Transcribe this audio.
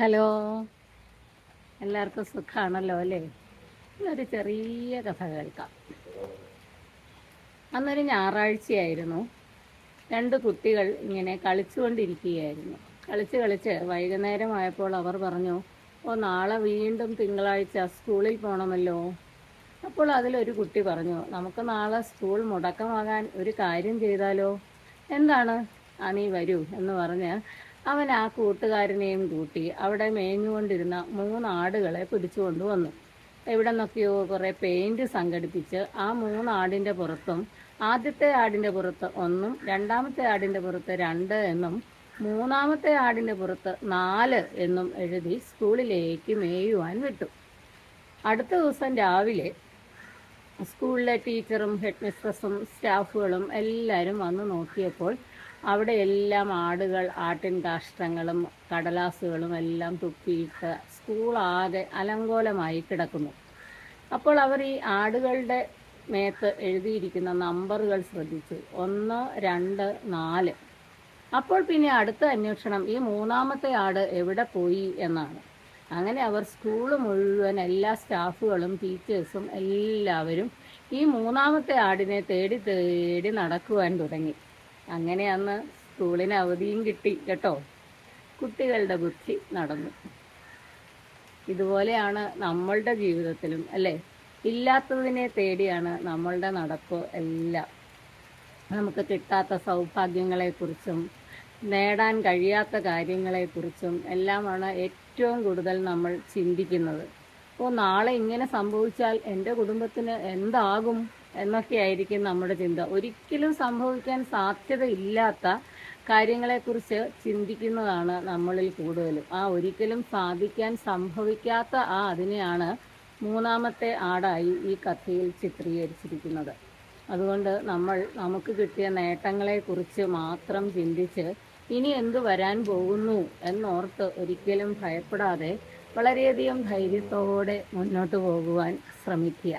Hello, എല്ലാവർക്കും സുഖമാണല്ലോ അല്ലേ? ഒരു ചെറിയ കഥ കേൾക്കാം. അന്നൊരു ഞായറാഴ്ചയായിരുന്നു. രണ്ട് കുട്ടികൾ ഇങ്ങനെ കളിച്ചുകൊണ്ടിരിക്കുകയായിരുന്നു. കളിച്ച് വൈകുന്നേരമായപ്പോൾ അവർ പറഞ്ഞു, ഓ നാളെ വീണ്ടും തിങ്കളാഴ്ച സ്കൂളിൽ പോകണമല്ലോ. അപ്പോൾ അതിലൊരു കുട്ടി പറഞ്ഞു, നമുക്ക് നാളെ സ്കൂൾ മുടക്കമാകാൻ ഒരു കാര്യം ചെയ്താലോ? എന്താണ്? നീ വരൂ എന്ന് പറഞ്ഞ് അവൻ ആ കൂട്ടുകാരനെയും കൂട്ടി അവിടെ മേഞ്ഞുകൊണ്ടിരുന്ന 3 ആടുകളെ പിടിച്ചു വന്നു. എവിടെ നിന്നൊക്കെയോ കുറേ പെയിന്റ് സംഘടിപ്പിച്ച് ആ 3 ആടിൻ്റെ പുറത്തും ആദ്യത്തെ ആടിൻ്റെ പുറത്ത് 1 രണ്ടാമത്തെ ആടിൻ്റെ പുറത്ത് 2 എന്നും മൂന്നാമത്തെ ആടിൻ്റെ പുറത്ത് 4 എന്നും എഴുതി സ്കൂളിലേക്ക് മേയുവാൻ വിട്ടു. അടുത്ത ദിവസം രാവിലെ സ്കൂളിലെ ടീച്ചറും ഹെഡ് മിസ്ട്രസും സ്റ്റാഫുകളും എല്ലാവരും വന്ന് നോക്കിയപ്പോൾ അവിടെ എല്ലാം ആടുകൾ ആട്ടിൻ കാഷ്ടങ്ങളും കടലാസുകളും എല്ലാം തുപ്പിയിട്ട് സ്കൂളാകെ അലങ്കോലമായി കിടക്കുന്നു. അപ്പോൾ അവർ ഈ ആടുകളുടെ മേത്ത് എഴുതിയിരിക്കുന്ന നമ്പറുകൾ ശ്രദ്ധിച്ചു. 1, 2, 4. അപ്പോൾ പിന്നെ അടുത്ത അന്വേഷണം ഈ മൂന്നാമത്തെ ആട് എവിടെ പോയി എന്നാണ്. അങ്ങനെ അവർ സ്കൂൾ മുഴുവൻ എല്ലാ സ്റ്റാഫുകളും ടീച്ചേഴ്സും എല്ലാവരും ഈ മൂന്നാമത്തെ ആടിനെ തേടി തേടി നടക്കുവാൻ തുടങ്ങി. അങ്ങനെ അന്ന് സ്കൂളിന് അവധിയും കിട്ടി കേട്ടോ. കുട്ടികളുടെ ബുദ്ധി നടന്നു. ഇതുപോലെയാണ് നമ്മളുടെ ജീവിതത്തിലും അല്ലേ? ഇല്ലാത്തതിനെ തേടിയാണ് നമ്മളുടെ നടപ്പ് എല്ലാം. നമുക്ക് കിട്ടാത്ത സൗഭാഗ്യങ്ങളെക്കുറിച്ചും നേടാൻ കഴിയാത്ത കാര്യങ്ങളെക്കുറിച്ചും എല്ലാമാണ് ഏറ്റവും കൂടുതൽ നമ്മൾ ചിന്തിക്കുന്നത്. അപ്പോൾ നാളെ ഇങ്ങനെ സംഭവിച്ചാൽ എൻ്റെ കുടുംബത്തിന് എന്താകും എന്നൊക്കെയായിരിക്കും നമ്മുടെ ചിന്ത. ഒരിക്കലും സംഭവിക്കാൻ സാധ്യതയില്ലാത്ത കാര്യങ്ങളെക്കുറിച്ച് ചിന്തിക്കുന്നതാണ് നമ്മളിൽ കൂടുതലും. ആ ഒരിക്കലും സാധിക്കാൻ സംഭവിക്കാത്ത അതിനെയാണ് മൂന്നാമത്തെ ആടായി ഈ കഥയിൽ ചിത്രീകരിച്ചിരിക്കുന്നത്. അതുകൊണ്ട് നമുക്ക് കിട്ടിയ നേട്ടങ്ങളെക്കുറിച്ച് മാത്രം ചിന്തിച്ച് ഇനി എന്തു വരാൻ പോകുന്നു എന്നോർത്ത് ഒരിക്കലും ഭയപ്പെടാതെ വളരെയധികം ധൈര്യത്തോടെ മുന്നോട്ട് പോകുവാൻ ശ്രമിക്കുക.